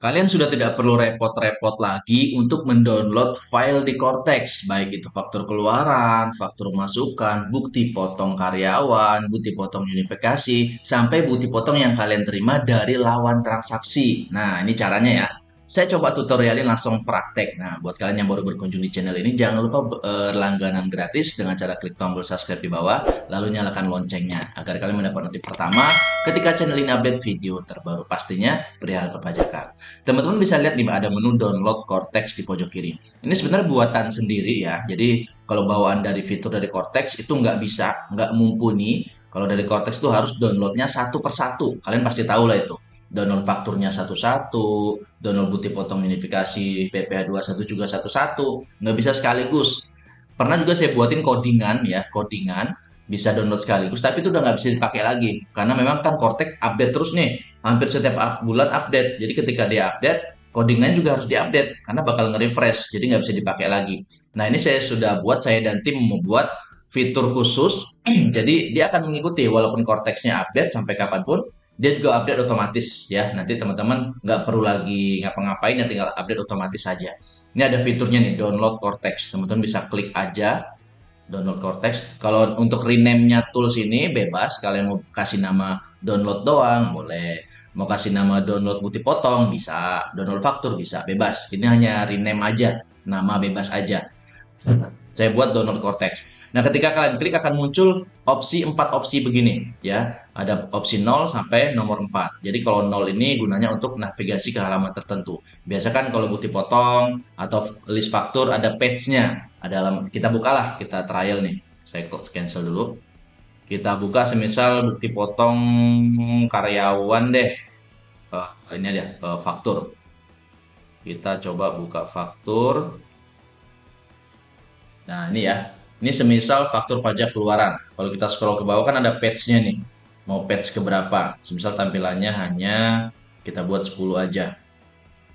Kalian sudah tidak perlu repot-repot lagi untuk mendownload file di Cortex, baik itu faktur keluaran, faktur masukan, bukti potong karyawan, bukti potong unifikasi, sampai bukti potong yang kalian terima dari lawan transaksi. Nah, ini caranya ya. Saya coba tutorialin langsung praktek. Nah, buat kalian yang baru berkunjung di channel ini, jangan lupa langganan gratis dengan cara klik tombol subscribe di bawah, lalu nyalakan loncengnya, agar kalian mendapat notif pertama ketika channel ini update video terbaru pastinya perihal perpajakan. Teman-teman bisa lihat di ada menu download Cortex di pojok kiri. Ini sebenarnya buatan sendiri ya. Jadi kalau bawaan dari fitur dari Cortex itu nggak bisa, nggak mumpuni. Kalau dari Cortex itu harus downloadnya satu persatu. Kalian pasti tahu lah itu. Download fakturnya satu-satu, download bukti potong unifikasi PPh satu juga satu-satu. Nggak bisa sekaligus. Pernah juga saya buatin codingan ya, codingan bisa download sekaligus, tapi itu udah nggak bisa dipakai lagi. Karena memang kan Cortex update terus nih, hampir setiap bulan update. Jadi ketika dia update, codingannya juga harus diupdate karena bakal nge-refresh, jadi nggak bisa dipakai lagi. Nah ini saya sudah buat, saya dan tim membuat fitur khusus, jadi dia akan mengikuti walaupun Cortex-nya update sampai kapanpun, dia juga update otomatis ya. Nanti teman-teman nggak perlu lagi ngapa-ngapain, ya tinggal update otomatis saja. Ini ada fiturnya nih, download Cortex. Teman-teman bisa klik aja download Cortex. Kalau untuk rename-nya tools ini bebas. Kalian mau kasih nama download doang, boleh. Mau kasih nama download bukti potong, bisa. Download faktur, bisa. Bebas. Ini hanya rename aja. Nama bebas aja. Saya buat download Cortex. Nah, ketika kalian klik akan muncul opsi 4 opsi begini ya. Ada opsi 0 sampai nomor 4. Jadi kalau 0 ini gunanya untuk navigasi ke halaman tertentu. Biasa kan kalau bukti potong atau list faktur ada page-nya. Ada halaman. Kita bukalah, kita trial nih. Saya cancel dulu. Kita buka semisal bukti potong karyawan deh. Ini ada faktur. Kita coba buka faktur. Nah, ini ya. Ini semisal faktur pajak keluaran. Kalau kita scroll ke bawah kan ada page-nya nih. Mau page ke berapa? Semisal tampilannya hanya kita buat 10 aja.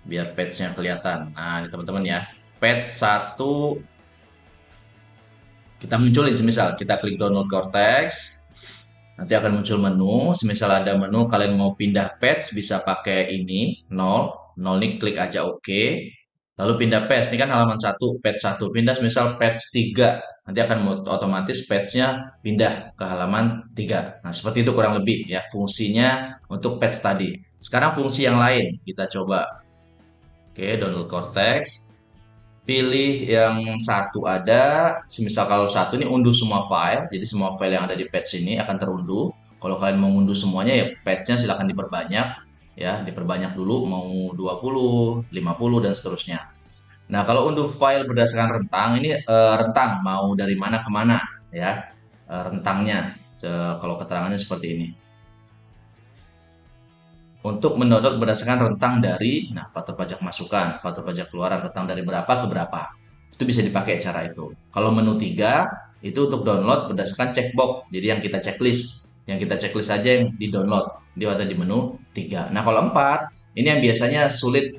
Biar page-nya kelihatan. Nah, ini teman-teman ya. Page 1 kita munculin semisal kita klik download Cortex. Nanti akan muncul menu. Semisal ada menu kalian mau pindah page bisa pakai ini 0. 0 ini klik aja oke. Lalu pindah page, ini kan halaman 1, page 1. Pindah misal page 3. Nanti akan otomatis page-nya pindah ke halaman 3. Nah, seperti itu kurang lebih ya fungsinya untuk page tadi. Sekarang fungsi yang lain, kita coba. Oke, download Cortex. Pilih yang satu ada, semisal kalau satu ini unduh semua file, jadi semua file yang ada di page ini akan terunduh. Kalau kalian mau unduh semuanya ya page-nya silahkan diperbanyak. Ya, diperbanyak dulu mau 20, 50 dan seterusnya. Nah, kalau unduh file berdasarkan rentang, ini rentang mau dari mana ke mana ya, rentangnya. Kalau keterangannya seperti ini. Untuk mendownload berdasarkan rentang dari, nah, faktur pajak masukan, faktur pajak keluaran, rentang dari berapa ke berapa. Itu bisa dipakai cara itu. Kalau menu 3, itu untuk download berdasarkan checkbox. Jadi yang kita checklist. Yang kita checklist aja yang di-download. Dia ada di menu 3. Nah, kalau 4, ini yang biasanya sulit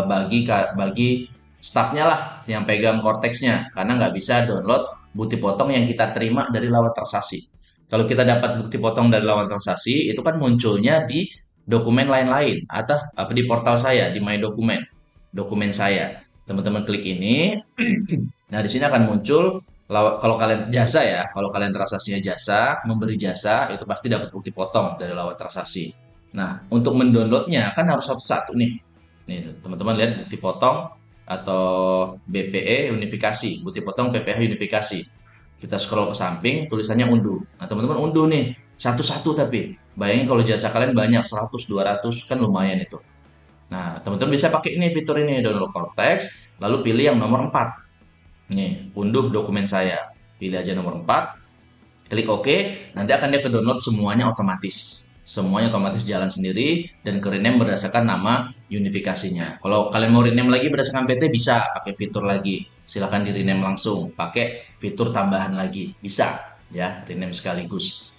bagi staffnya lah yang pegang Cortex-nya. Karena nggak bisa download bukti potong yang kita terima dari lawan transaksi. Kalau kita dapat bukti potong dari lawan transaksi, itu kan munculnya di dokumen lain-lain atau apa di portal saya di My Dokumen, dokumen saya. Teman-teman klik ini. Nah, di sini akan muncul kalau kalian jasa ya, kalau kalian transaksinya jasa, memberi jasa itu pasti dapat bukti potong dari lawan transaksi. Nah, untuk mendownloadnya kan harus satu-satu nih. Nih, teman-teman lihat bukti potong atau BPE unifikasi, bukti potong PPh unifikasi. Kita scroll ke samping, tulisannya unduh. Nah, teman-teman unduh nih, satu-satu tapi. Bayangin kalau jasa kalian banyak, 100, 200, kan lumayan itu. Nah, teman-teman bisa pakai ini fitur ini, download Cortex, lalu pilih yang nomor 4. Nih, unduh dokumen saya. Pilih aja nomor 4, klik OK, nanti akan dia ke download semuanya otomatis. Semuanya otomatis jalan sendiri dan ke rename berdasarkan nama unifikasinya. Kalau kalian mau rename lagi berdasarkan PT bisa pakai fitur lagi. Silahkan di rename langsung, pakai fitur tambahan lagi. Bisa ya, rename sekaligus.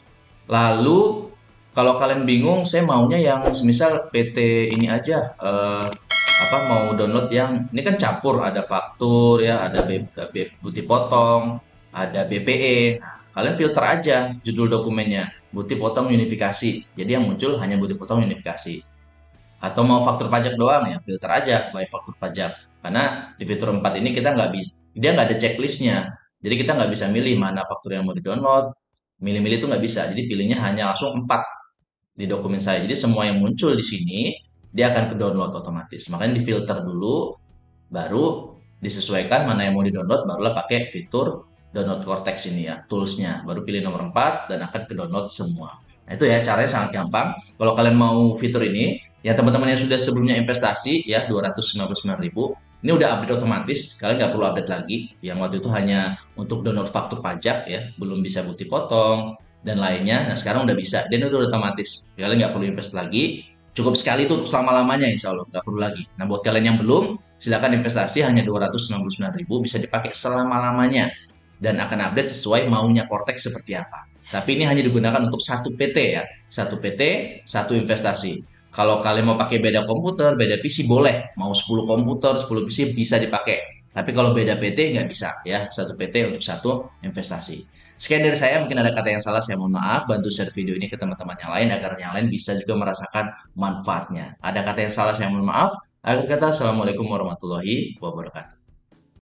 Lalu kalau kalian bingung, saya maunya yang semisal PT ini aja, apa mau download yang ini kan campur, ada faktur ya, ada bukti potong, ada BPE. Nah, kalian filter aja judul dokumennya, bukti potong unifikasi. Jadi yang muncul hanya bukti potong unifikasi. Atau mau faktur pajak doang ya filter aja by faktur pajak. Karena di fitur 4 ini kita nggak bisa, dia nggak ada checklistnya. Jadi kita nggak bisa milih mana faktur yang mau di-download. Milih-milih itu nggak bisa. Jadi pilihnya hanya langsung 4 di dokumen saya. Jadi semua yang muncul di sini dia akan ke-download otomatis. Makanya difilter dulu, baru disesuaikan mana yang mau di-download, barulah pakai fitur download Cortex ini ya, toolsnya. Baru pilih nomor 4 dan akan ke-download semua. Nah, itu ya caranya sangat gampang. Kalau kalian mau fitur ini, ya teman-teman yang sudah sebelumnya investasi ya 299.000, ini udah update otomatis, kalian nggak perlu update lagi. Yang waktu itu hanya untuk download faktur pajak ya, belum bisa bukti potong dan lainnya. Nah sekarang udah bisa, dan itu udah otomatis. Kalian nggak perlu invest lagi, cukup sekali itu untuk selama-lamanya insya Allah, nggak perlu lagi. Nah buat kalian yang belum, silakan investasi hanya 299.000, bisa dipakai selama-lamanya dan akan update sesuai maunya Cortex seperti apa. Tapi ini hanya digunakan untuk satu PT ya, satu PT, satu investasi. Kalau kalian mau pakai beda komputer, beda PC boleh. Mau 10 komputer, 10 PC bisa dipakai. Tapi kalau beda PT nggak bisa ya, satu PT untuk satu investasi. Sekian dari saya, mungkin ada kata yang salah, saya mohon maaf. Bantu share video ini ke teman-teman yang lain agar yang lain bisa juga merasakan manfaatnya. Ada kata yang salah, saya mohon maaf. Akhir kata, Assalamualaikum warahmatullahi wabarakatuh.